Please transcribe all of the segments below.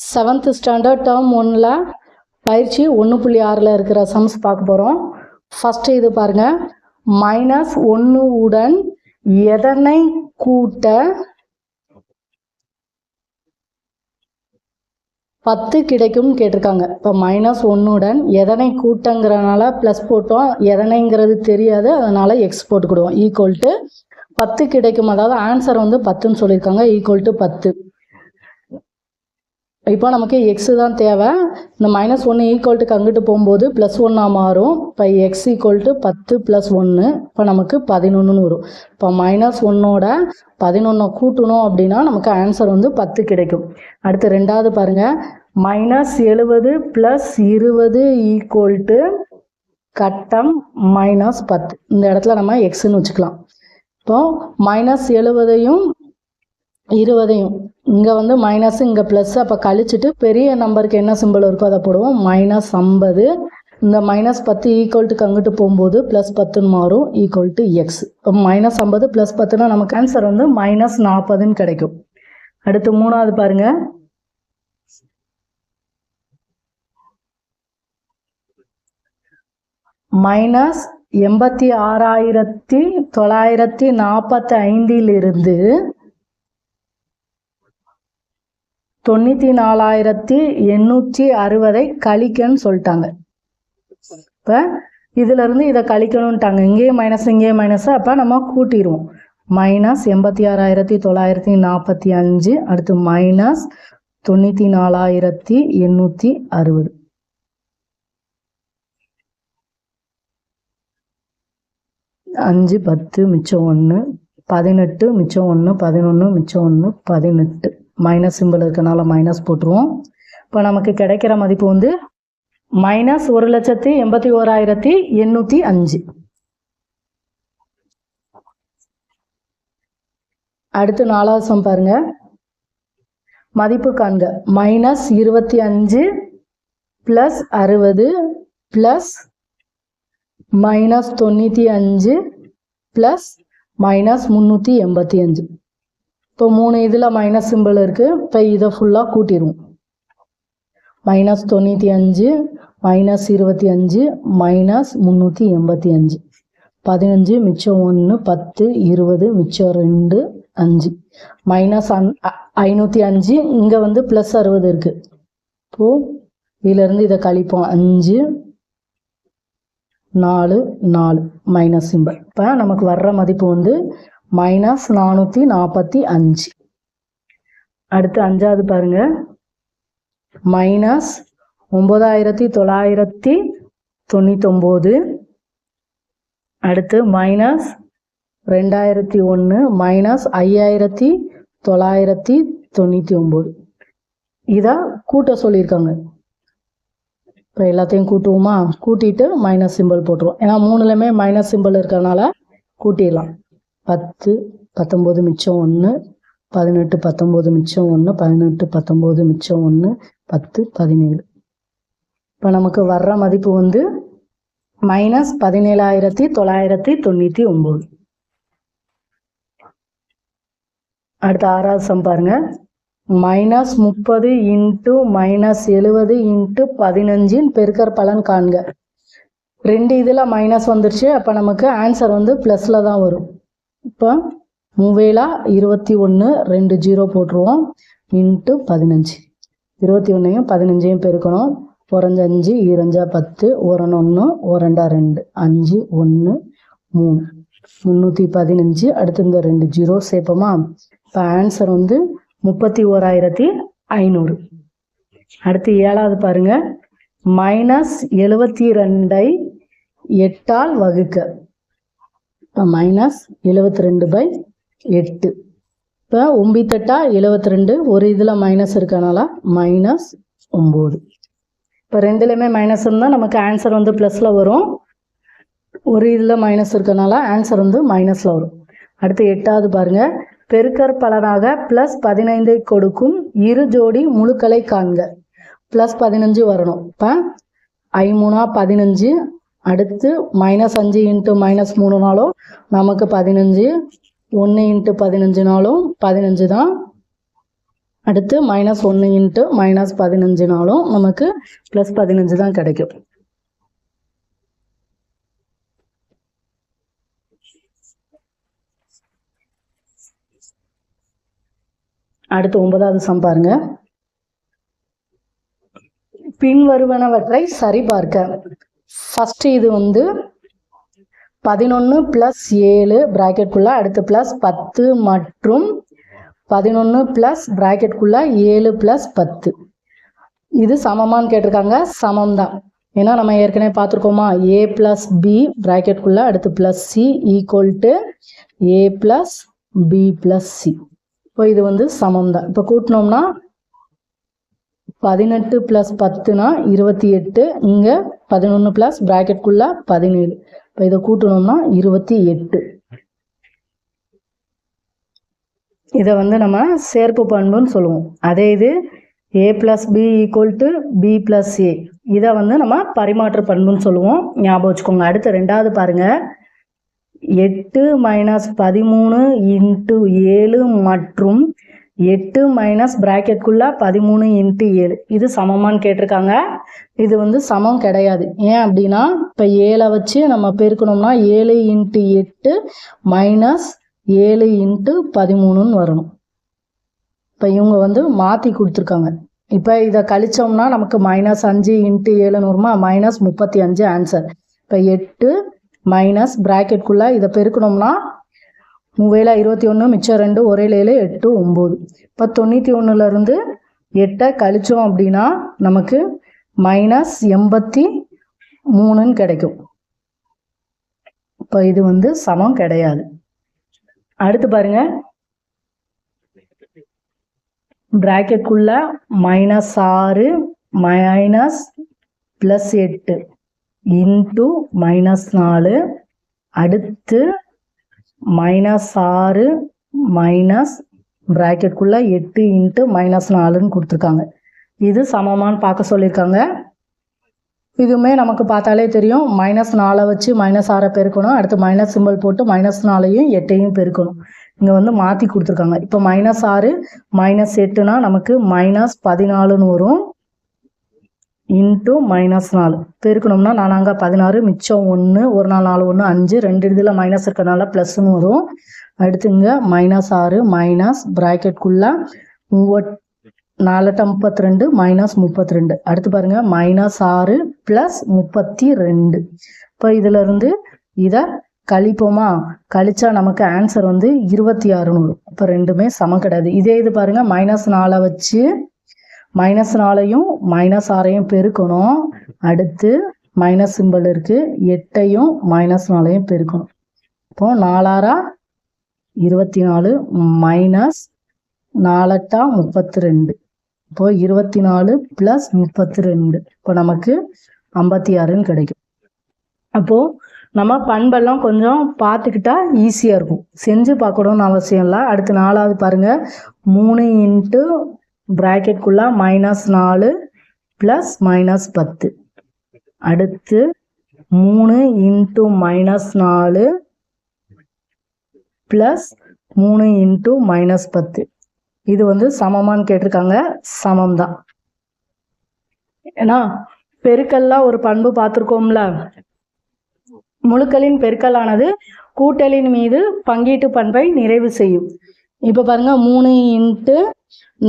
7th standard term 1ல் பயிற்சி 1.6ல் இருக்கிற சம்ஸ் பார்க்க போகிறோம். ஃபஸ்ட்டு இது பாருங்கள், -1 உடன் எதனை கூட்ட 10 கிடைக்கும் கேட்டிருக்காங்க. இப்போ -1 உடன் எதனை கூட்டங்கிறனால ப்ளஸ் போட்டோம், எதனைங்கிறது தெரியாது, அதனால் எக்ஸ் போட்டுக்கிடுவோம். ஈக்குவல் டு 10 கிடைக்கும், அதாவது ஆன்சர் வந்து 10ன்னு சொல்லியிருக்காங்க. Equal to 10. இப்போ நமக்கு எக்ஸு தான் தேவை. இந்த -1 ஈக்குவல்ட்டுக்கு அங்கிட்டு போகும்போது +1 மாறும். இப்போ எக்ஸ் ஈக்குவல் டு 10 + 1, இப்போ நமக்கு 11ன்னு வரும். இப்போ -1ஓட 11 கூட்டணும் அப்படின்னா நமக்கு ஆன்சர் வந்து 10 கிடைக்கும். அடுத்து ரெண்டாவது பாருங்கள், -70 + 20 ஈக்குவல் டு கட்டம் -10. இந்த இடத்துல நம்ம எக்ஸுன்னு வச்சுக்கலாம். இப்போ -70ஐயும் 20ஐயும் இங்கே வந்து மைனஸ், இங்கே ப்ளஸ், அப்போ கழிச்சுட்டு பெரிய நம்பருக்கு என்ன சிம்பிள் இருக்கோ அதை போடுவோம். -50. இந்த -10 ஈக்குவல்ட்டுக்கு அங்கிட்டு போகும்போது +10ன்னு மாறும். Equal to X. இப்போ -50 + 10னா நமக்கு ஆன்சர் வந்து -40ன்னு கிடைக்கும். அடுத்து மூணாவது பாருங்க, -86,945 94,860 கழிக்கன்னு சொல்லிட்டாங்க. இப்போ இதிலிருந்து இதை கழிக்கணும்ட்டாங்க. இங்கேயே மைனஸ், இங்கேயே மைனஸ், அப்போ நம்ம கூட்டிடுவோம். -86,945, அடுத்து -94,860. 5 10 மிச்சம் 1, 18 மிச்சம் 1, 11 மிச்சம் 1, 18. மைனஸ் சிம்பிள் இருக்கனால மைனஸ் போட்டுருவோம். இப்போ நமக்கு கிடைக்கிற மதிப்பு வந்து -1,81,805. அடுத்து நாலாவது சம் பாருங்க, மதிப்பு காண்க. -25 + 60 + -95 + -385. இப்போ 3 இதில் மைனஸ் சிம்பிள் இருக்குது. இப்போ இதை ஃபுல்லாக கூட்டிடுவோம். -95 -25 -385. 15 மிச்சம் 1, 10 20 மிச்சம் 2, 5. -505, இங்கே வந்து +60 இருக்குது. இப்போது இதிலேருந்து இதை கழிப்போம். 5 4 4 மைனஸ் சிம்பிள். இப்போ நமக்கு வர்ற மதிப்பு வந்து -445. அடுத்து அஞ்சாவது பாருங்க, -9,999. அடுத்து -2001 -5,999. இதை கூட்ட சொல்லியிருக்காங்க. இப்போ எல்லாத்தையும் கூட்டுவோமா? கூட்டிட்டு மைனஸ் சிம்பிள் போட்டுருவோம். ஏன்னா மூணுலையுமே மைனஸ் சிம்பிள் இருக்கிறதுனால கூட்டிடலாம். 10 19 மிச்சம் 1, 18 19 மிச்சம் 1, 18 19 மிச்சம் 1, 10 17. இப்போ நமக்கு வர்ற மதிப்பு வந்து -17,999. அடுத்த ஆறாவது சம் பாருங்க, -30 × -70 × 15 பெருக்கற் பலன் காண்க. 2 இதில் மைனஸ் வந்துருச்சு. அப்போ நமக்கு ஆன்சர் வந்து ப்ளஸில் தான் வரும். இப்போ 3,21 2 0 போட்டுருவோம். × 15. 21ஐயும் 15ஐயும் பெருக்கணும். 4 5 2 10, 1 1 1 2 5 1 3 315. அடுத்து இந்த 2 0 சேர்ப்போமா? இப்போ ஆன்சர் வந்து 31,500. அடுத்து ஏழாவது பாருங்க, -72ஐ 8ஆல் வகுக்க. இப்போ -72/8. இப்போ 9 8 72, ஒரு இதில் மைனஸ் இருக்கனால -9. இப்போ ரெண்டுலேயுமே மைனஸ் இருந்தால் நமக்கு ஆன்சர் வந்து ப்ளஸில் வரும். ஒரு இதில் மைனஸ் இருக்கனால ஆன்சர் வந்து மைனஸில் வரும். அடுத்து எட்டாவது பாருங்க, பெருக்கற் பலனாக +15 கொடுக்கும் 2 ஜோடி முழுக்களை காண்க. +15 வரணும். இப்போ 5 3 15. அடுத்து -5 × -3னாலும் நமக்கு 15. 1 × 15னாலும் 15 தான். அடுத்து -1 இன்ட்டு -15நாலும் நமக்கு +15 தான் கிடைக்கும். அடுத்து 9வது சம் பாருங்க. பின்வருவனவற்றை சரிபார்க்க. ஃபர்ஸ்ட் இது வந்து 11 + 7 பிராக்கெட்குள்ள அடுத்து +10 மற்றும் 11 + பிராக்கெட்குள்ள 7 + 10. இது சமமான்னு கேட்டிருக்காங்க. சமம் தான். ஏன்னா நம்ம ஏற்கனவே பார்த்துருக்கோமா, a + b பிராக்கெட்குள்ள அடுத்து +c = a + b + c. இப்போ இது வந்து சமம் தான். இப்போ கூட்டினோம்னா 18 + 10னா 28. இங்கே 11 + பிராக்கெட்குள்ள 17. இப்போ இதை கூட்டணும்னா 28. இதை வந்து நம்ம சேர்ப்பு பண்புன்னு சொல்லுவோம். அதே இது a + b = b + a. இதை வந்து நம்ம பரிமாற்று பண்புன்னு சொல்லுவோம். ஞாபகம் வச்சுக்கோங்க. அடுத்து 2வது பாருங்க. 8 - 13 × 7 மற்றும் 8 - பிராக்கெட்குள்ள 13 × 7. இது சமமான்னு கேட்டிருக்காங்க. இது வந்து சமம் கிடையாது. ஏன் அப்படின்னா இப்போ 7 வச்சு நம்ம பெருக்கணும்னா 7 × 8 - 7 × 13ன்னு வரணும். இப்போ இவங்க வந்து மாற்றி கொடுத்துருக்காங்க. இப்போ இதை கழிச்சோம்னா நமக்கு -5 × 7ன்னு வருமா, -35 ஆன்சர். இப்போ 8 - பிராக்கெட்குள்ள இதை பெருக்கணும்னா 3 21 மிச்சம் 2 1 7 8 9. இப்போ 91லேருந்து 8 கழிச்சோம் அப்படின்னா நமக்கு -83ன்னு கிடைக்கும். இப்போ இது வந்து சமம் கிடையாது. அடுத்து பாருங்க. பிராக்கெட்குள்ள -6 +8 இன்ட்டு -4 அடுத்து -6 பிராக்கெட்குள்ள 8 × -4ன்னு கொடுத்துருக்காங்க. இது சமமானு பார்க்க சொல்லியிருக்காங்க. இதுவுமே நமக்கு பார்த்தாலே தெரியும். -4 வச்சு -6 பெருக்கணும். அடுத்து மைனஸ் சிம்பிள் போட்டு -4யும் 8யும் பெருக்கணும். இங்கே வந்து மாற்றி கொடுத்துருக்காங்க. இப்போ -6 -8னா நமக்கு -14ன்னு வரும். இன்ட்டு -4 பெருக்கணும்னா 4 16 மிச்சம் 1 1 4 1 5 2 இதில் மைனஸ் இருக்கனால ப்ளஸ்ன்னு வரும். அடுத்து இங்கே -6 பிராக்கெட்குள்ள 4 32 -32. அடுத்து பாருங்க -6 + 32. இப்போ இதிலிருந்து இதை கழிப்போமா, கழிச்சா நமக்கு ஆன்சர் வந்து 26ன்னு வரும். இப்போ ரெண்டுமே சமம் கிடையாது. இதே இது பாருங்க. -4 வச்சு -4யும் -6யும் பெருக்கணும். அடுத்து மைனஸ் சிம்பிள் இருக்கு. 8யும் -4யும் பெருக்கணும். இப்போ 4 24 -4 32. இப்போ 24 + 32. இப்போ நமக்கு 56ன்னு கிடைக்கும். அப்போ நம்ம பண்பெல்லாம் கொஞ்சம் பார்த்துக்கிட்டா ஈஸியாக இருக்கும். செஞ்சு பார்க்கணும்னு அவசியம் இல்லை. அடுத்து 4வது பாருங்க. 3 × பிராக்கெட்குள்ள -4 + -10. அடுத்து 3 × -4 + 3 × -10. இது வந்து சமமான்னு கேட்டிருக்காங்க. சமம் தான். ஏன்னா பெருக்கல்லாம் ஒரு பண்பு பார்த்துருக்கோம்ல. முழுக்களின் பெருக்கலானது கூட்டலின் மீது பங்கீட்டு பண்பை நிறைவு செய்யும். இப்போ பாருங்க. 3 ×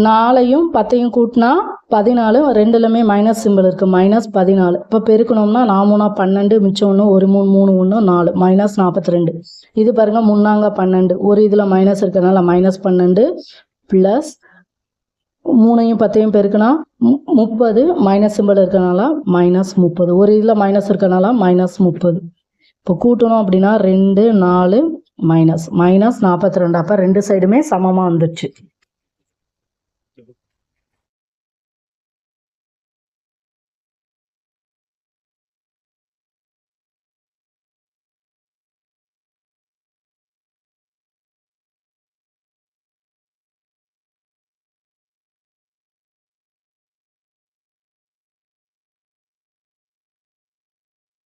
4யும் 10யும் கூட்டினா 14. ரெண்டுலுமே மைனஸ் சிம்பிள் இருக்கு. -14. இப்போ பெருக்கணும்னா 4 12 மிச்சம் 1 1 3 3 1 4 -42. இது பாருங்க. 3 12 ஒரு இதில் மைனஸ் இருக்கனால -12 ப்ளஸ் 3யும் 10யும் பெருக்கினா 30 மைனஸ் சிம்பிள் இருக்கனால -30. ஒரு இதில் மைனஸ் இருக்கனால -30. இப்போ கூட்டணும் அப்படின்னா 2 4 -42. அப்போ ரெண்டு சைடுமே சமமாக வந்துடுச்சு.